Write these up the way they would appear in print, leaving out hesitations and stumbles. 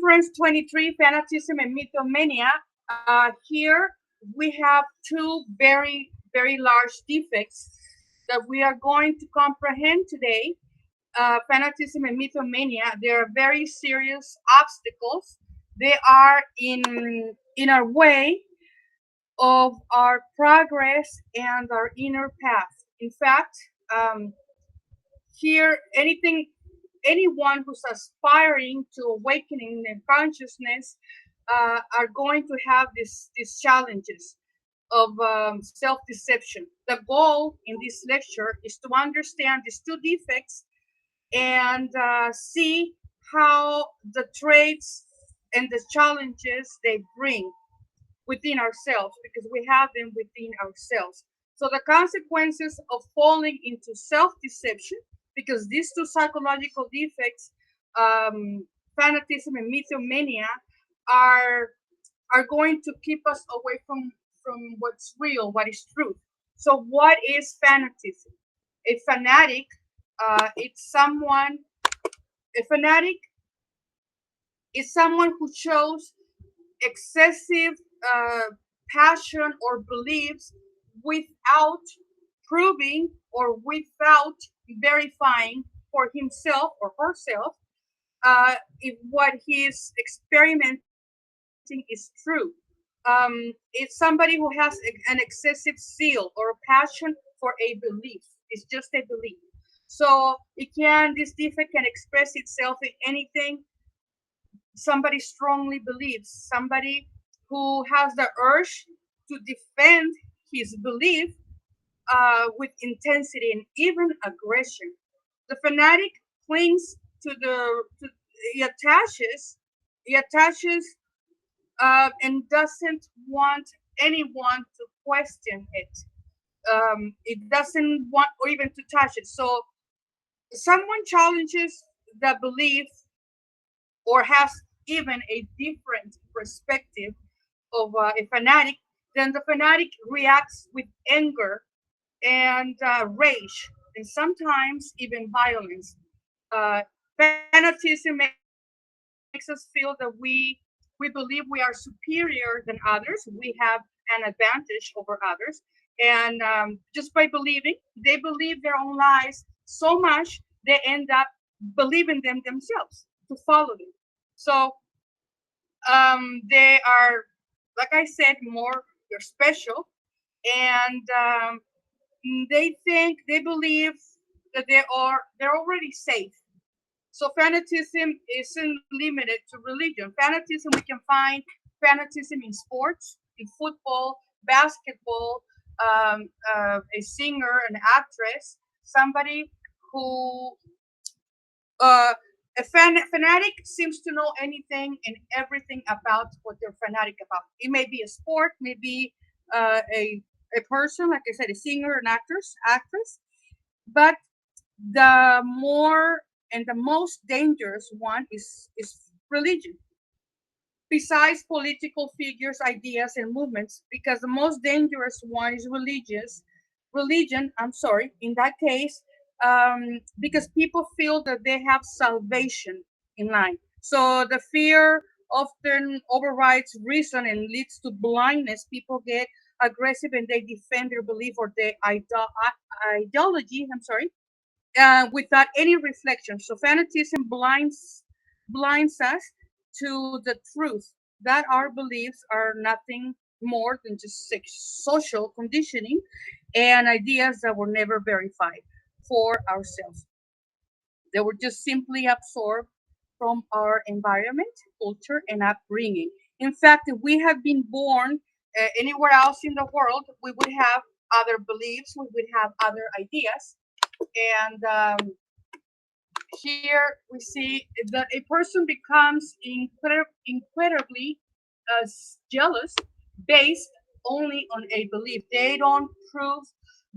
Conference 23, Fanaticism and Mythomania. Here we have two very, very large defects that we are going to comprehend today. Fanaticism and Mythomania, they are very serious obstacles. They are in our way of our progress and our inner path. In fact, um, here anyone who's aspiring to awakening their consciousness are going to have these challenges of self-deception. The goal in this lecture is to understand these two defects and see how the traits and the challenges they bring within ourselves, because we have them within ourselves. So the consequences of falling into self-deception, because these two psychological defects, fanatism and mythomania, are are going to keep us away from what's real, what is truth. So what is fanatism? A fanatic, it's someone. A fanatic is someone who shows excessive uh, passion or beliefs without proving or without verifying for himself or herself if what he's experimenting is true. It's somebody who has an excessive zeal or a passion for a belief. It's just a belief. So this defect can express itself in anything somebody strongly believes, somebody who has the urge to defend his belief with intensity and even aggression. The fanatic clings to he attaches, and doesn't want anyone to question it. It doesn't want or even to touch it. So someone challenges the belief or has even a different perspective of a fanatic, then the fanatic reacts with anger and rage, and sometimes even violence. Fanaticism makes us feel that we believe we are superior than others. We have an advantage over others, and just by believing, they believe their own lies so much they end up believing them themselves to follow them. So they are, like I said, more they're special, and they believe that they're already safe. So fanatism isn't limited to religion. Fanatism, we can find fanatism in sports, in football, basketball, a singer, an actress, somebody who fanatic seems to know anything and everything about what they're fanatic about. It may be a sport, maybe a person, like I said, a singer, an actress. But the more and the most dangerous one is religion. Besides political figures, ideas, and movements, because the most dangerous one is religion. I'm sorry. In that case, because people feel that they have salvation in line. So the fear often overrides reason and leads to blindness. People get aggressive and they defend their belief or their ideology. I'm sorry, without any reflection. So fanatism blinds us to the truth that our beliefs are nothing more than just social conditioning and ideas that were never verified for ourselves. They were just simply absorbed from our environment, culture, and upbringing. In fact, if we had been born anywhere else in the world, we would have other beliefs, we would have other ideas. And here we see that a person becomes incredibly jealous based only on a belief. They don't prove,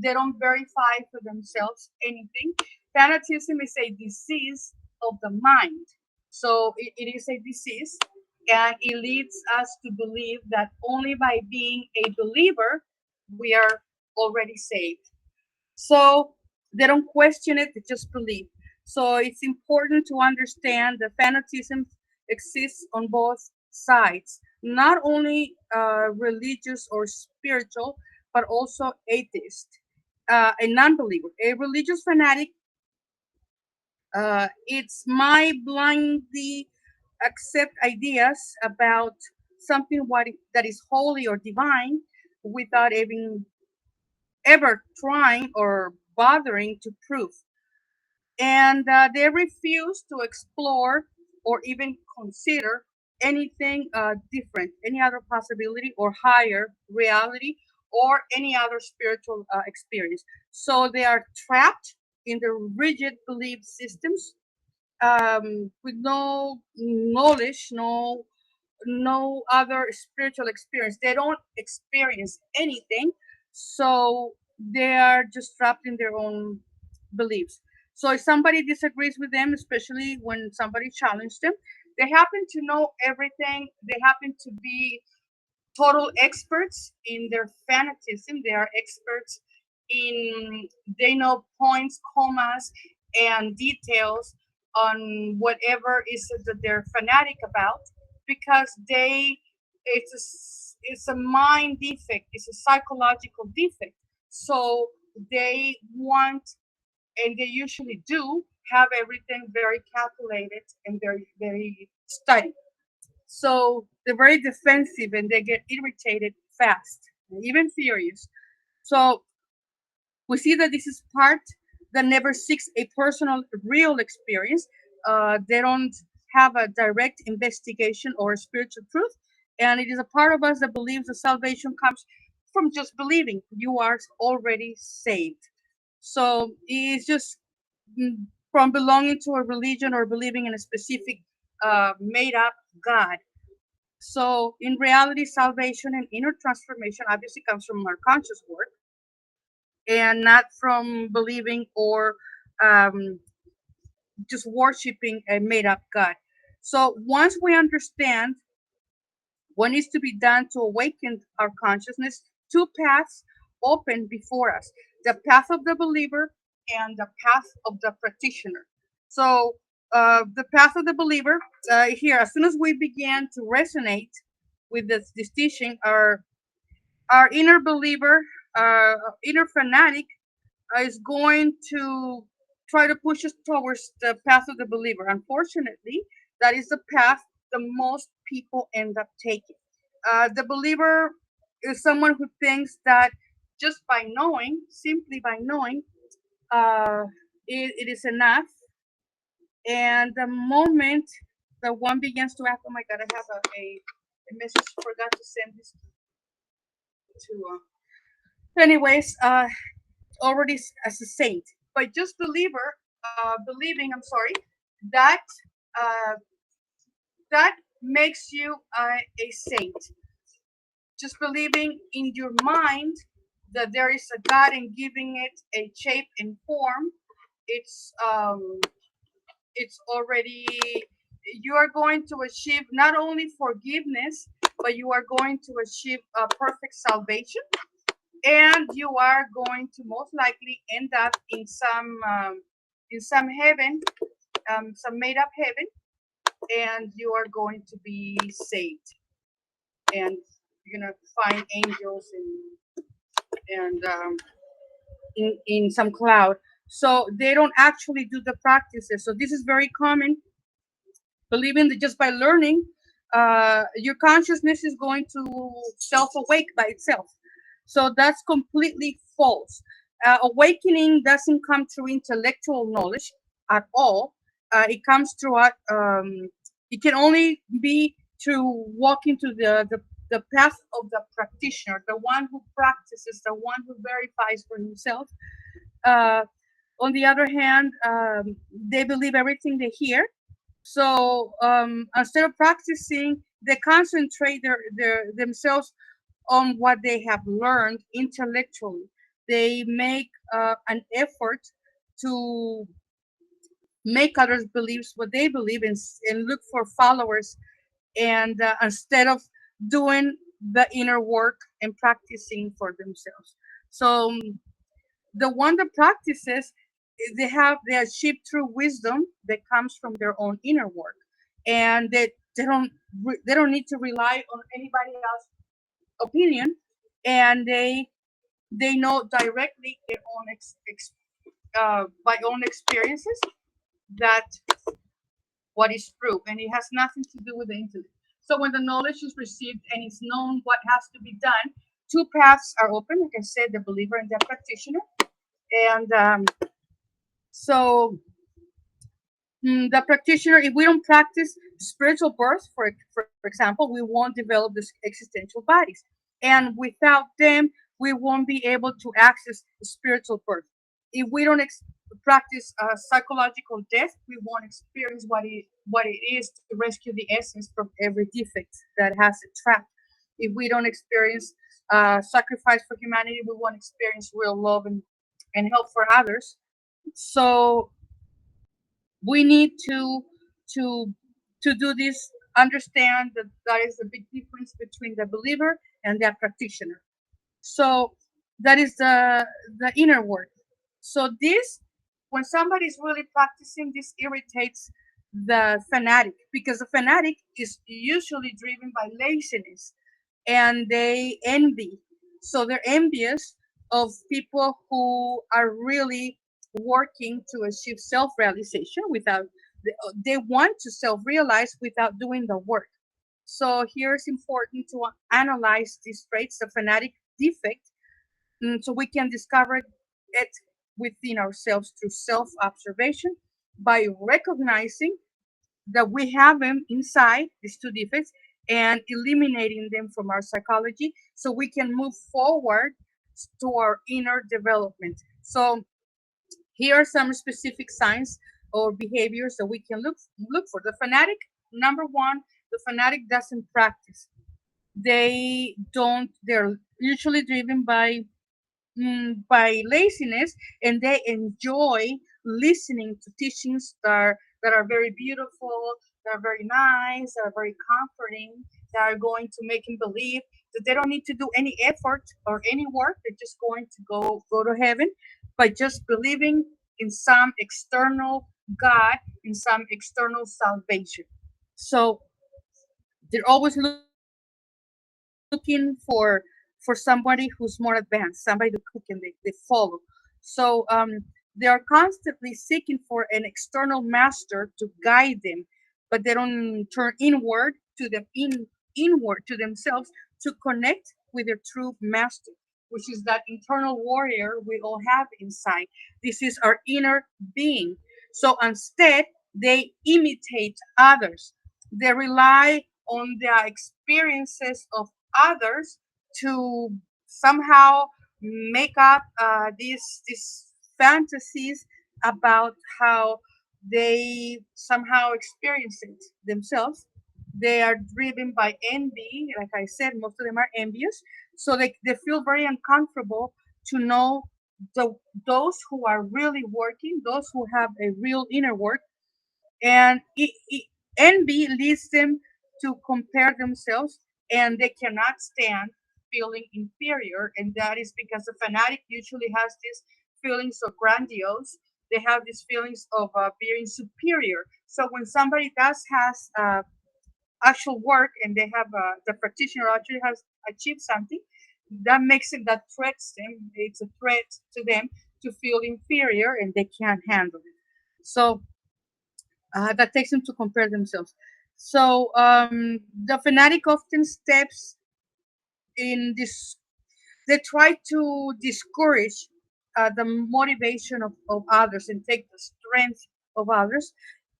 they don't verify for themselves anything. Fanatism is a disease of the mind. So it is a disease, and it leads us to believe that only by being a believer, we are already saved. So they don't question it, they just believe. So it's important to understand that fanatism exists on both sides, not only religious or spiritual, but also atheist, a non-believer. A religious fanatic, it's my blindly accept ideas about something that is holy or divine without even ever trying or bothering to prove. And they refuse to explore or even consider anything different, any other possibility or higher reality or any other spiritual experience. So they are trapped in the rigid belief systems, with no knowledge, no other spiritual experience. They don't experience anything, so they are just trapped in their own beliefs. So if somebody disagrees with them, especially when somebody challenged them, they happen to know everything. They happen to be total experts in their fanatism. They are experts in, they know points, commas, and details on whatever is it that they're fanatic about, because it's a mind defect, it's a psychological defect. So they want, and they usually do, have everything very calculated and very studied. So they're very defensive and they get irritated fast, even furious. So we see that this is part that never seeks a personal, real experience. They don't have a direct investigation or spiritual truth. And it is a part of us that believes that salvation comes from just believing you are already saved. So it's just from belonging to a religion or believing in a specific made up God. So, in reality, salvation and inner transformation obviously comes from our conscious work and not from believing or um, just worshiping a made up God. So, once we understand what needs to be done to awaken our consciousness, two paths open before us: the path of the believer and the path of the practitioner. So, the path of the believer, here, as soon as we began to resonate with this teaching, our inner believer, inner fanatic, is going to try to push us towards the path of the believer. Unfortunately, that is the path the most people end up taking. The believer is someone who thinks that just by knowing, simply by knowing, uh, it is enough. And the moment that one begins to act, oh my God, I have a message, forgot to send this to. Anyways, already as a saint, but just believing. I'm sorry, that uh, that makes you a saint. Just believing in your mind that there is a God and giving it a shape and form, it's um, it's already, you are going to achieve not only forgiveness, but you are going to achieve a perfect salvation, and you are going to most likely end up in some heaven, some made up heaven, and you are going to be saved, and you're gonna find angels and in some cloud. So they don't actually do the practices. So this is very common, believing that just by learning, your consciousness is going to self awake by itself. So that's completely false. Awakening doesn't come through intellectual knowledge at all. It comes through it can only be through walking to the path of the practitioner, the one who practices, the one who verifies for himself. Uh, on the other hand, they believe everything they hear. So instead of practicing, they concentrate themselves on what they have learned intellectually. They make an effort to make others believe what they believe in, and look for followers, and instead of doing the inner work and practicing for themselves. So the one that practices, they are shaped through wisdom that comes from their own inner work, and that they don't need to rely on anybody else's opinion, and they know directly their own by own experiences that what is true, and it has nothing to do with the intellect. So when the knowledge is received and it's known what has to be done, two paths are open. Like I said, the believer and the practitioner, and so the practitioner, if we don't practice spiritual birth, for example, we won't develop this existential bodies, and without them, we won't be able to access spiritual birth. If we don't practice psychological death, we won't experience what it is to rescue the essence from every defect that has it trapped. If we don't experience sacrifice for humanity, we won't experience real love and help for others. So we need to to do this, understand that that is a big difference between the believer and the practitioner. So that is the inner work. So this, when somebody is really practicing, this irritates the fanatic, because the fanatic is usually driven by laziness, and they envy. So they're envious of people who are really working to achieve self-realization without, they want to self-realize without doing the work. So here it's important to analyze these traits, the fanatic defect, so we can discover it within ourselves through self-observation, by recognizing that we have them inside, these two defects, and eliminating them from our psychology, so we can move forward to our inner development. So here are some specific signs or behaviors that we can look for. The fanatic, number one, the fanatic doesn't practice. They don't. They're usually driven by laziness, and they enjoy listening to teachings that are very beautiful, that are very nice, that are very comforting, that are going to make him believe that they don't need to do any effort or any work. They're just going to go to heaven by just believing in some external God, in some external salvation. So they're always looking for somebody who's more advanced, somebody to cook and they follow. So they are constantly seeking for an external master to guide them, but they don't turn inward to themselves to connect with their true master, which is that internal warrior we all have inside. This is our inner being. So instead, they imitate others. They rely on the experiences of others to somehow make up these fantasies about how they somehow experience it themselves. They are driven by envy. Like I said, most of them are envious. So they feel very uncomfortable to know the, those who are really working, those who have a real inner work, and envy leads them to compare themselves, and they cannot stand feeling inferior, and that is because the fanatic usually has these feelings of grandiose. They have these feelings of being superior. So when somebody does has actual work, and they have the practitioner actually has achieved something, that makes it, that threats them, it's a threat to them to feel inferior, and they can't handle it. So that takes them to compare themselves. So the fanatic often steps in this. They try to discourage the motivation of others and take the strength of others.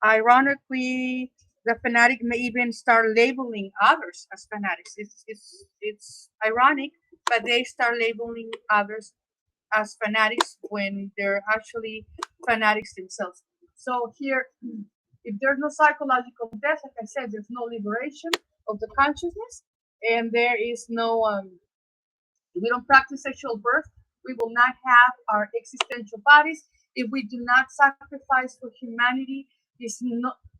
Ironically, the fanatic may even start labeling others as fanatics. It's ironic, but they start labeling others as fanatics when they're actually fanatics themselves. So here, if there's no psychological death, like I said, there's no liberation of the consciousness, and there is no if we don't practice sexual birth, we will not have our existential bodies. If we do not sacrifice for humanity,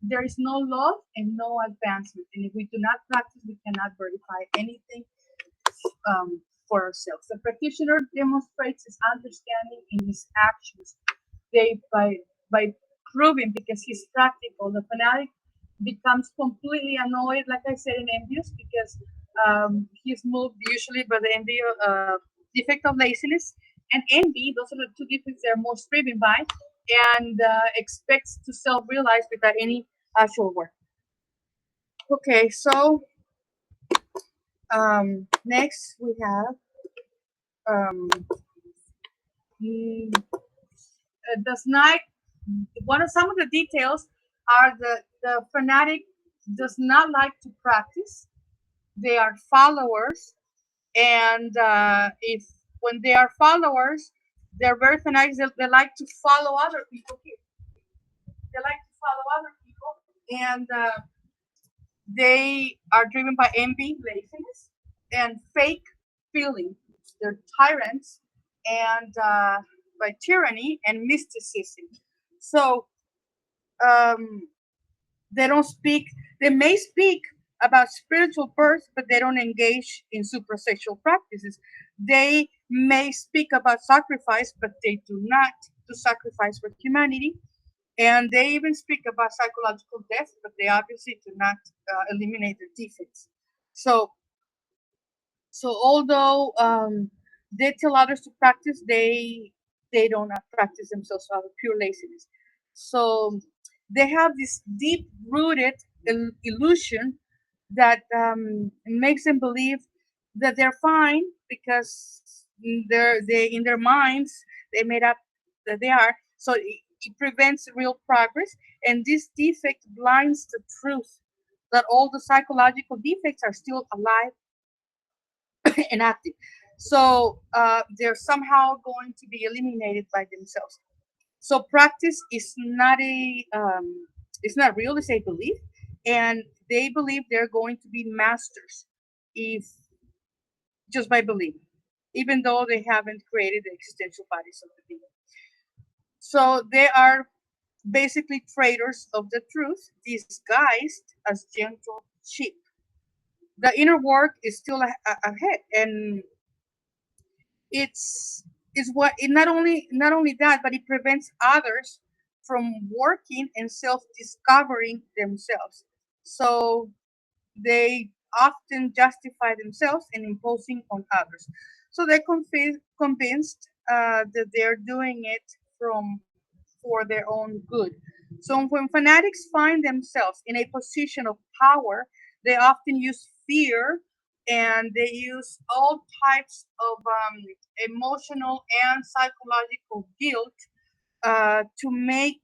there is no love and no advancement. And if we do not practice, we cannot verify anything for ourselves. The practitioner demonstrates his understanding in his actions. They by proving, because he's practical. The fanatic becomes completely annoyed, like I said, and envious because he's moved usually by the defect of laziness and envy. Those are the two defects they're most driven by, and expects to self-realize without any actual work. Okay, so next we have um, does not one of some of the details are the fanatic does not like to practice. They are followers, and if when they are followers, they're very fanatics. They like to follow other people. They like to follow other people, and they are driven by envy, laziness, and fake feeling. They're tyrants, and by tyranny and mysticism. So um, they don't speak. They may speak about spiritual birth, but they don't engage in supersexual practices. They may speak about sacrifice, but they do not do sacrifice for humanity. And they even speak about psychological death, but they obviously do not eliminate the defects. So, so although they tell others to practice, they do not practice themselves out of pure laziness. So they have this deep rooted illusion that makes them believe that they're fine because they in their minds they made up that they are. So it prevents real progress, and this defect blinds the truth that all the psychological defects are still alive and active. So they're somehow going to be eliminated by themselves. So practice is not a it's not real, it's a belief, and they believe they're going to be masters if just by believing, even though they haven't created the existential bodies of the being. So they are basically traders of the truth, disguised as gentle sheep. The inner work is still ahead, and it's is what it not only that, but it prevents others from working and self-discovering themselves. So they often justify themselves and imposing on others. So they're convinced that they're doing it from for their own good. So when fanatics find themselves in a position of power, they often use fear, and they use all types of emotional and psychological guilt to make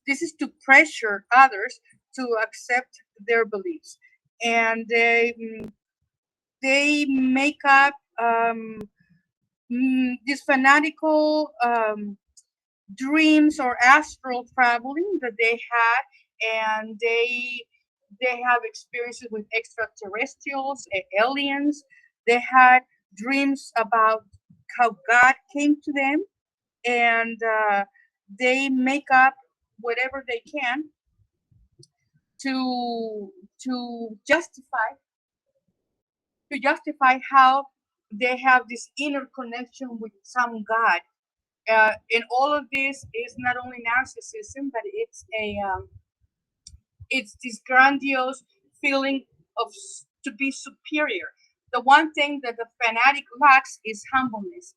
this is to pressure others to accept their beliefs, and they make up these fanatical dreams or astral traveling that they had, and they have experiences with extraterrestrials, aliens. They had dreams about how God came to them, and they make up whatever they can to to justify how they have this inner connection with some God. And all of this is not only narcissism, but it's this grandiose feeling of to be superior. The one thing that the fanatic lacks is humbleness.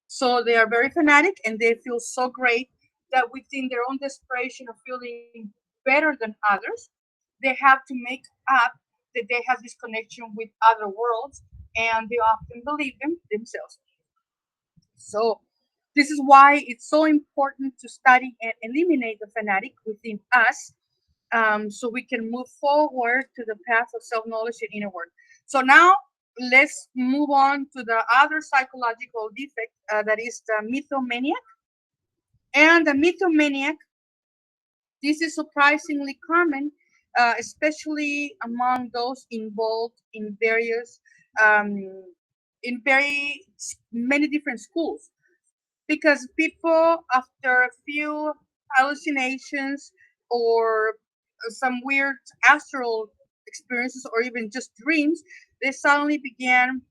So they are very fanatic, and they feel so great that within their own desperation of feeling better than others, they have to make up that they have this connection with other worlds, and they often believe them themselves. So this is why it's so important to study and eliminate the fanatic within us, so we can move forward to the path of self knowledge and inner work. So now let's move on to the other psychological defect, that is the mythomaniac. And the mythomaniac, this is surprisingly common, especially among those involved um, in very many different schools, because people after a few hallucinations or some weird astral experiences or even just dreams, they suddenly began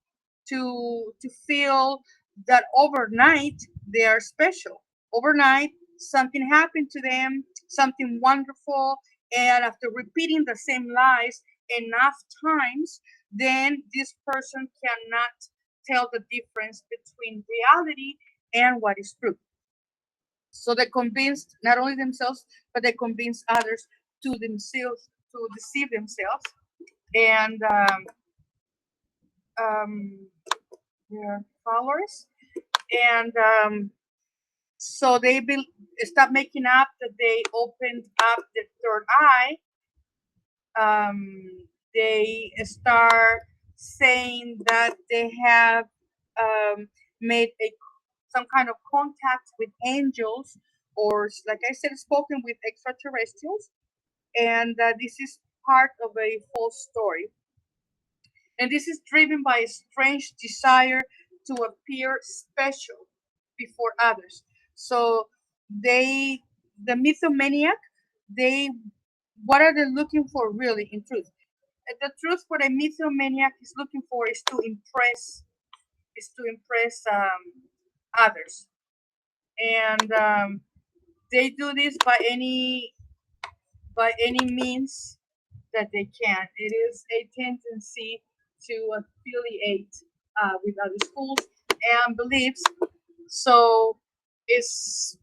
to feel that overnight they are special. Overnight something happened to them, something wonderful, And after repeating the same lies enough times, then this person cannot tell the difference between reality and what is true. So they convinced not only themselves, but they convince others to deceive themselves, and um, their followers. And so they start making up that they opened up the third eye. They start saying that they have um, made some kind of contact with angels, or like I said, spoken with extraterrestrials, and this is part of a false story. And this is driven by a strange desire to appear special before others. So they, the mythomaniac, they, what are they looking for really in truth? The truth what a mythomaniac is looking for is to impress others, and they do this by any means that they can. It is a tendency to affiliate with other schools and beliefs. So it's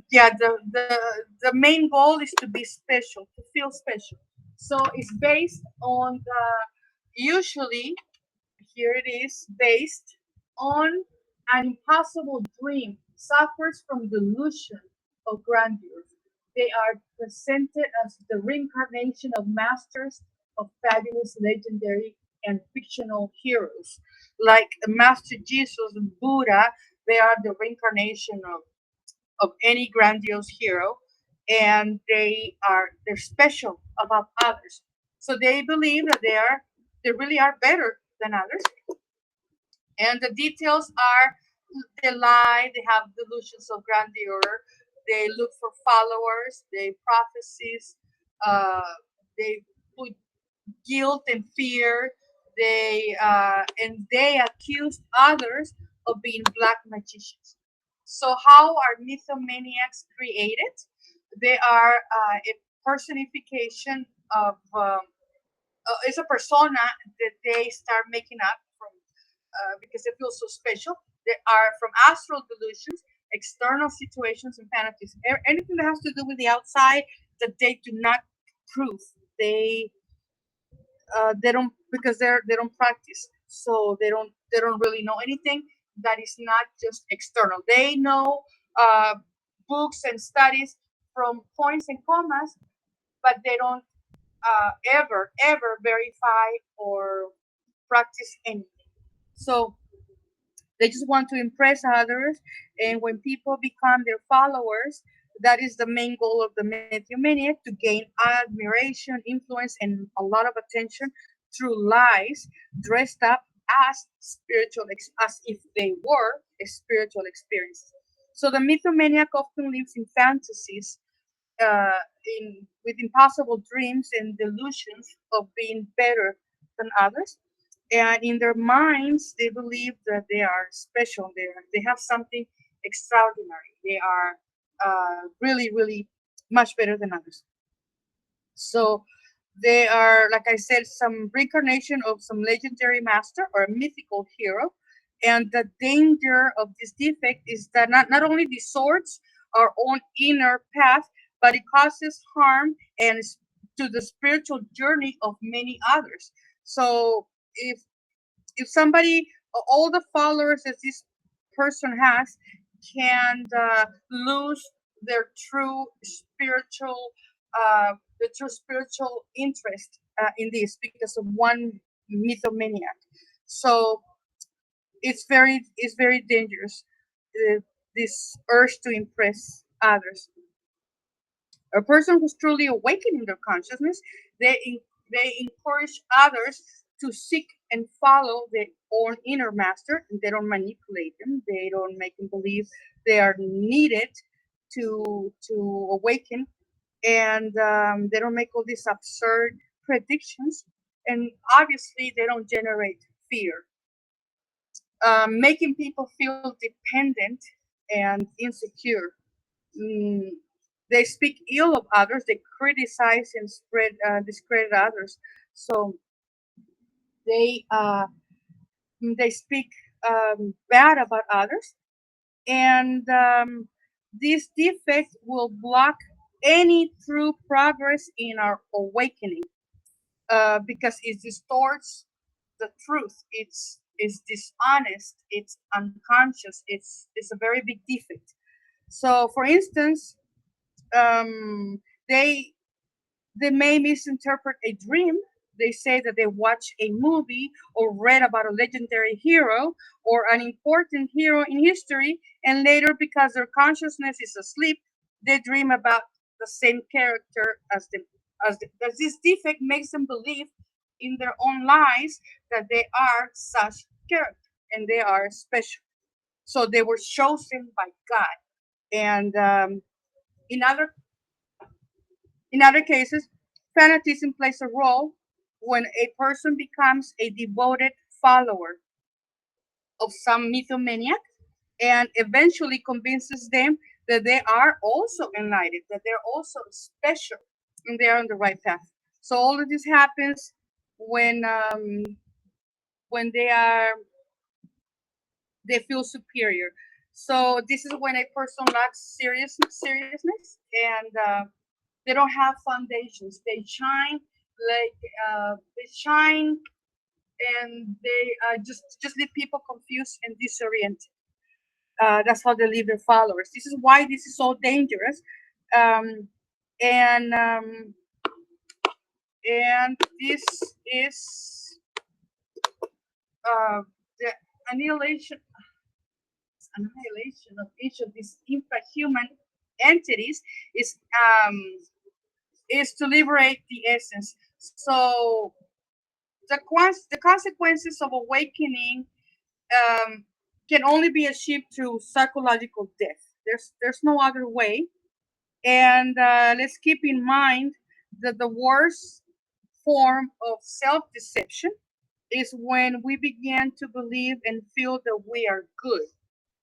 yeah, the main goal is to be special, to feel special. So it's based on the, usually here it is, based on an impossible dream, suffers from delusion of grandeur. They are presented as the reincarnation of masters of fabulous, legendary, and fictional heroes. Like Master Jesus and Buddha, they are the reincarnation of any grandiose hero, and they're special above others. So they believe that they really are better than others, and the details are they lie, they have delusions of grandeur, they look for followers, they prophecies, uh, they put guilt and fear, and they accuse others of being black magicians. So how are mythomaniacs created? They are a personification of it's a persona that they start making up from because they feel so special. They are from astral delusions, external situations, and fanatism. Anything that has to do with the outside that they do not prove. They don't, because they don't practice, so they don't really know anything that is not just external. They know uh, books and studies from points and commas, but they don't ever verify or practice anything. So they just want to impress others, and when people become their followers, that is the main goal of the megalomaniac, to gain admiration, influence, and a lot of attention through lies dressed up as as if they were a spiritual experience. So the mythomaniac often lives in fantasies, with impossible dreams and delusions of being better than others. And in their minds, they believe that they are special. They have something extraordinary. They are really, really much better than others. So they are, like I said, some reincarnation of some legendary master or a mythical hero. And the danger of this defect is that not only distorts our own inner path, but it causes harm to the spiritual journey of many others. So if somebody, all the followers that this person has, can lose their true spiritual interest in this because of one mythomaniac. So it's very dangerous. Uh, this urge to impress others. A person who's truly awakening their consciousness, they encourage others to seek and follow their own inner master, and they don't manipulate them. They don't make them believe they are needed to awaken, and they don't make all these absurd predictions. And obviously, they don't generate fear, making people feel dependent and insecure. Mm, They speak ill of others. They criticize and spread discredit others. So they speak bad about others, and this defect will block any true progress in our awakening, because it distorts the truth. It's dishonest. It's unconscious. It's a very big defect. So, for instance, um, they they may misinterpret a dream. They say that they watch a movie or read about a legendary hero or an important hero in history, and later, because their consciousness is asleep, they dream about the same character as the as this defect makes them believe in their own lies that they are such character and they are special. So they were chosen by God. And in other In other cases, fanaticism plays a role when a person becomes a devoted follower of some mythomaniac and eventually convinces them that they are also enlightened, that they're also special, and they are on the right path. So all of this happens when when they feel superior. So this is when a person lacks seriousness, and they don't have foundations. They shine they shine, and they just leave people confused and disoriented. That's how they leave their followers. This is why this is so dangerous, um, and um, and this is uh, the annihilation annihilation of each of these infrahuman entities is um, is to liberate the essence. So the consequences of awakening um, can only be achieved through psychological death. There's no other way. And let's keep in mind that the worst form of self deception is when we begin to believe and feel that we are good.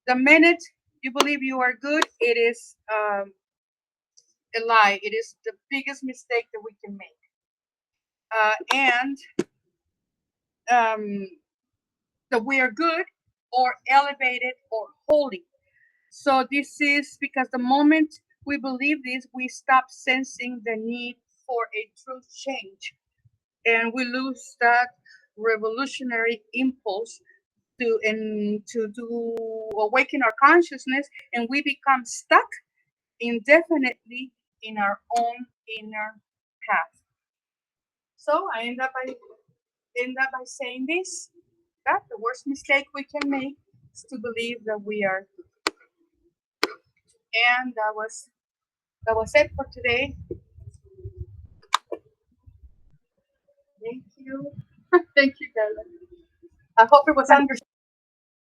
The minute you believe you are good, it is a lie. It is the biggest mistake that we can make. And um, that we are good or elevated or holy. So this is because the moment we believe this, we stop sensing the need for a truth change, and we lose that revolutionary impulse to awaken our consciousness, and we become stuck indefinitely in our own inner path. So I end up by saying this, that the worst mistake we can make is to believe that we are. And that was it for today. Thank you. Thank you, Carla. I hope it was understood.